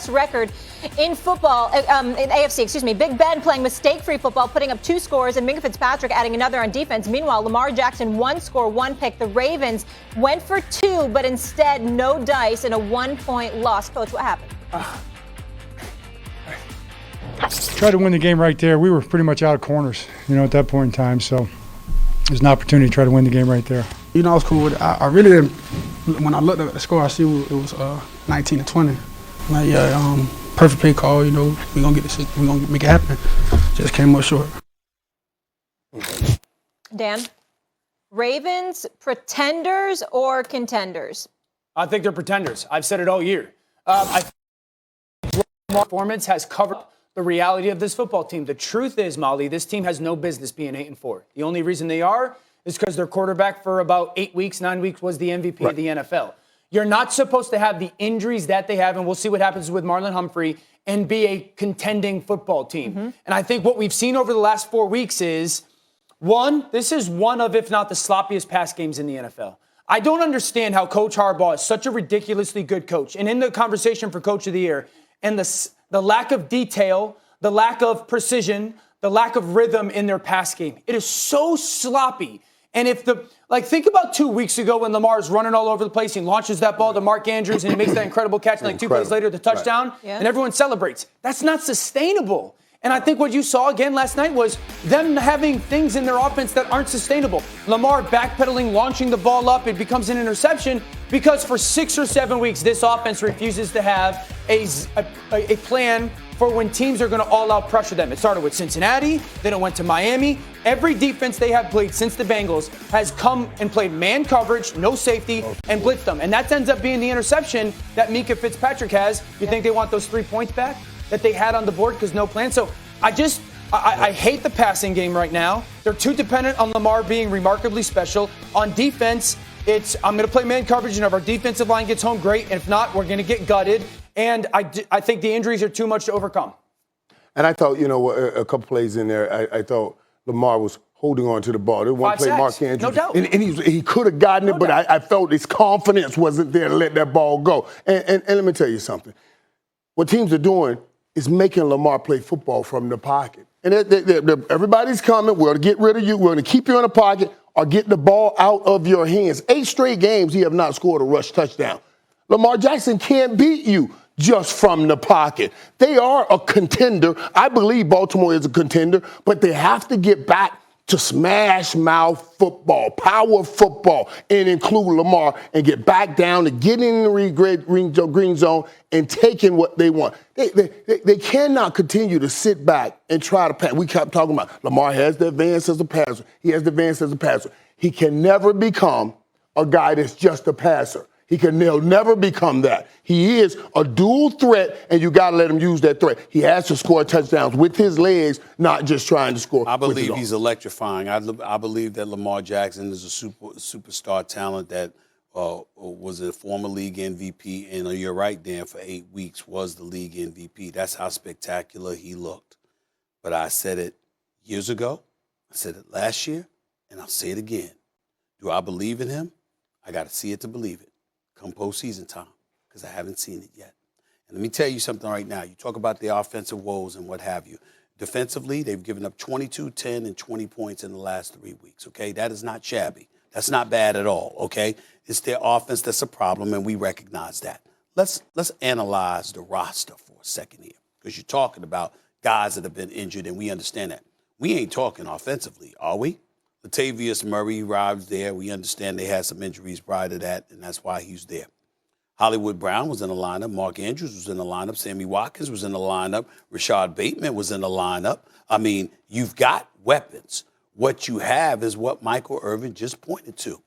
best record in football, in AFC, excuse me. Big Ben playing mistake-free football, putting up 2 scores, and Minka Fitzpatrick adding another on defense. Meanwhile, Lamar Jackson, 1 score, 1 pick. The Ravens went for 2, but instead no dice in a 1-point loss. Coach, what happened? Tried to win the game right there. We were pretty much out of corners, at that point in time. So there's an opportunity to try to win the game right there. I was cool with it. I really didn't. When I looked at the score, I see it was 19-20. Perfect play call. We're gonna get this. We're gonna make it happen. Just came up short. Dan, Ravens pretenders or contenders? I think they're pretenders. I've said it all year. I think performance has covered the reality of this football team. The truth is, Molly, this team has no business being 8-4. The only reason they are is because their quarterback for about 8 weeks, 9 weeks was the MVP of the NFL. You're not supposed to have the injuries that they have, and we'll see what happens with Marlon Humphrey, and be a contending football team. Mm-hmm. And I think what we've seen over the last 4 weeks is, this is one of, if not the sloppiest pass games in the NFL. I don't understand how Coach Harbaugh is such a ridiculously good coach. And in the conversation for Coach of the Year, and the lack of detail, the lack of precision, the lack of rhythm in their pass game. It is so sloppy. And think about 2 weeks ago when Lamar's running all over the place, he launches that ball to Mark Andrews and he makes that incredible catch, and 2 plays later, the touchdown, and everyone celebrates. That's not sustainable. And I think what you saw again last night was them having things in their offense that aren't sustainable. Lamar backpedaling, launching the ball up, it becomes an interception because for 6 or 7 weeks, this offense refuses to have a plan for when teams are going to all-out pressure them. It started with Cincinnati, then it went to Miami. Every defense they have played since the Bengals has come and played man coverage, no safety, and blitzed them. And that ends up being the interception that Minka Fitzpatrick has. You think they want those 3 points back that they had on the board because no plan? So I hate the passing game right now. They're too dependent on Lamar being remarkably special. On defense, I'm going to play man coverage, and if our defensive line gets home, great. And if not, we're going to get gutted. And I think the injuries are too much to overcome. And I thought, a couple plays in there, I thought Lamar was holding on to the ball. There was one play, Mark Andrews. No doubt. And he could have gotten it, but I felt his confidence wasn't there to let that ball go. And let me tell you something. What teams are doing is making Lamar play football from the pocket. And everybody's coming. We're going to get rid of you. We're going to keep you in the pocket or get the ball out of your hands. 8 straight games he have not scored a rush touchdown. Lamar Jackson can't beat you just from the pocket. They are a contender. I believe Baltimore is a contender, but they have to get back to smash mouth football, power football, and include Lamar and get back down to getting in the green zone and taking what they want. They cannot continue to sit back and try to pass. We kept talking about Lamar has the advance as a passer. He has the advance as a passer. He can never become a guy that's just a passer. He'll never become that. He is a dual threat, and you got to let him use that threat. He has to score touchdowns with his legs, not just trying to score. I believe he's electrifying. I believe that Lamar Jackson is a superstar talent that was a former league MVP, and you're right, Dan, for 8 weeks was the league MVP. That's how spectacular he looked. But I said it years ago, I said it last year, and I'll say it again. Do I believe in him? I got to see it to believe it. Come postseason time, because I haven't seen it yet. And let me tell you something right now. You talk about the offensive woes and what have you. Defensively, they've given up 22, 10, and 20 points in the last 3 weeks, okay? That is not shabby. That's not bad at all, okay? It's their offense that's a problem, and we recognize that. Let's analyze the roster for a second here, because you're talking about guys that have been injured, and we understand that. We ain't talking offensively, are we? Latavius Murray arrives there. We understand they had some injuries prior to that, and that's why he's there. Hollywood Brown was in the lineup. Mark Andrews was in the lineup. Sammy Watkins was in the lineup. Rashad Bateman was in the lineup. I mean, you've got weapons. What you have is what Michael Irvin just pointed to.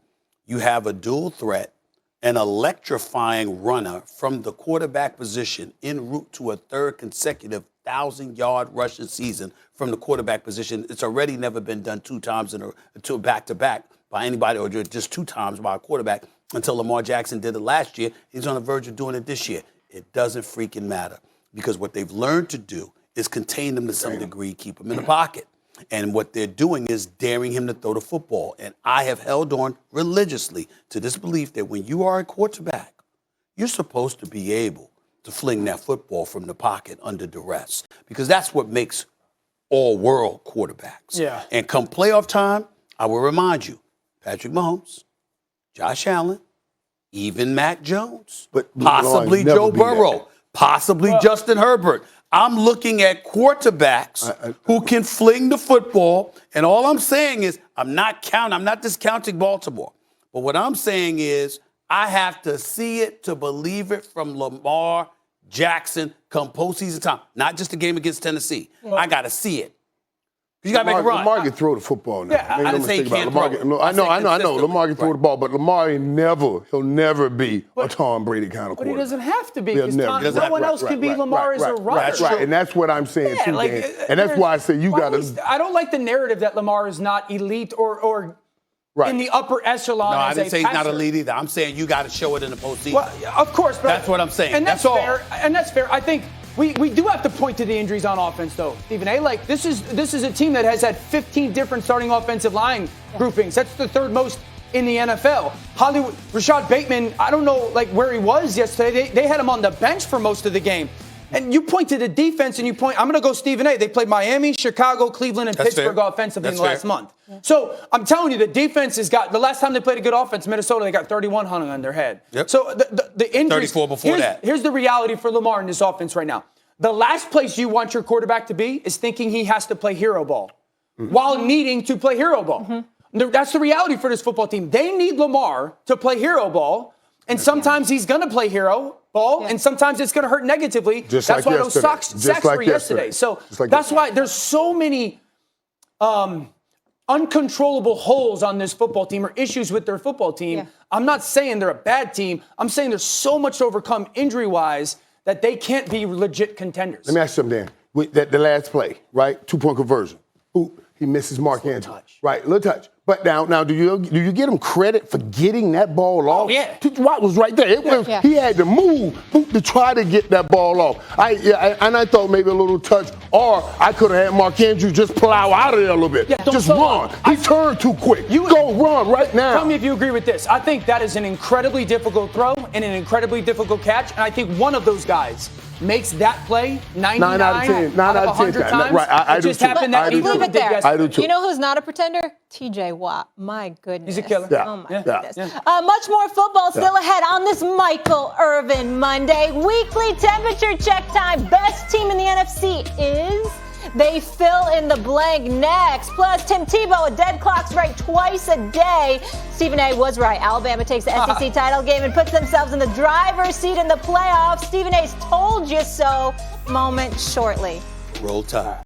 You have a dual threat, an electrifying runner from the quarterback position en route to a third consecutive 1,000-yard rushing season from the quarterback position. It's already never been done 2 times in a back-to-back by anybody, or just 2 times by a quarterback until Lamar Jackson did it last year. He's on the verge of doing it this year. It doesn't freaking matter, because what they've learned to do is contain them to some degree, keep them in the pocket. And what they're doing is daring him to throw the football. And I have held on religiously to this belief that when you are a quarterback, you're supposed to be able to fling that football from the pocket under duress, because that's what makes all-world quarterbacks. Yeah. And come playoff time, I will remind you, Patrick Mahomes, Josh Allen, even Mac Jones, But possibly Lord, never Joe be that Burrow, guy. possibly Justin Herbert. I'm looking at quarterbacks who can fling the football, and all I'm saying is I'm not discounting Baltimore. But what I'm saying is I have to see it to believe it from Lamar Jackson come postseason time. Not just the game against Tennessee. I got to see it. You got to make a run. Lamar can throw the football now. Yeah, Make I no didn't say he mistake can't about it. throw it. I know. I said Lamar can throw the consistently. ball, but Lamar he'll never be a Tom Brady kind of But he quarterback. doesn't have to be, He'll because never. no one else can be Lamar as a runner. That's right, and that's what I'm saying too, like, Dan. And that's why I say you got to. I don't like the narrative that Lamar is not elite or Right. in the upper echelon. No, I as didn't a say he's not passer. elite either. I'm saying you got to show it in the postseason. Well, of course, but That's what I'm saying. And that's That's all. fair. And that's fair. I think we do have to point to the injuries on offense, though, Stephen A. Like this is a team that has had 15 different starting offensive line groupings. That's the third most in the NFL. Rashad Bateman, I don't know like where he was yesterday. They had him on the bench for most of the game. And you point to the defense, and I'm going to go Stephen A. They played Miami, Chicago, Cleveland, and That's Pittsburgh fair. offensively in That's the last fair. month. So I'm telling you, the defense has got, the last time they played a good offense, Minnesota, they got 31 hung on their head. Yep. So the injuries. 34 before that. Here's the reality for Lamar in this offense right now. The last place you want your quarterback to be is thinking he has to play hero ball while needing to play hero ball. That's the reality for this football team. They need Lamar to play hero ball, and sometimes he's going to play hero ball, and sometimes it's going to hurt negatively. Just that's like why those yesterday. sacks Just were like yesterday. yesterday. So Just like that's yesterday. why there's so many uncontrollable holes on this football team or issues with their football team. Yeah. I'm not saying they're a bad team. I'm saying there's so much to overcome injury-wise that they can't be legit contenders. Let me ask you something, Dan. With the last play, right? 2-point conversion. He misses Mark Andrews. touch. Right, little touch. But now, do you give him credit for getting that ball off? yeah. Watt was right there. Yeah. He had to move to try to get that ball off. I thought maybe a little touch, or I could have had Mark Andrews just plow out of there a little bit. Yeah, don't just slow run. down. He turned too quick. Go run right now. Tell me if you agree with this. I think that is an incredibly difficult throw and an incredibly difficult catch, and I think one of those guys makes that play 99 out of 10. out of 100 times. times. Right, I it do just too. happened I that do he too. Leave it did there. yesterday. I do too. You know who's not a pretender? TJ Watt. My goodness. He's a killer. Yeah. Oh, my Yeah. goodness. Yeah. Much more football still ahead on this Michael Irvin Monday. Weekly temperature check time. Best team in the NFC is... They fill in the blank next. Plus, Tim Tebow, a dead clock's right twice a day. Stephen A. was right. Alabama takes the SEC title game and puts themselves in the driver's seat in the playoffs. Stephen A.'s told you so moment shortly. Roll Tide.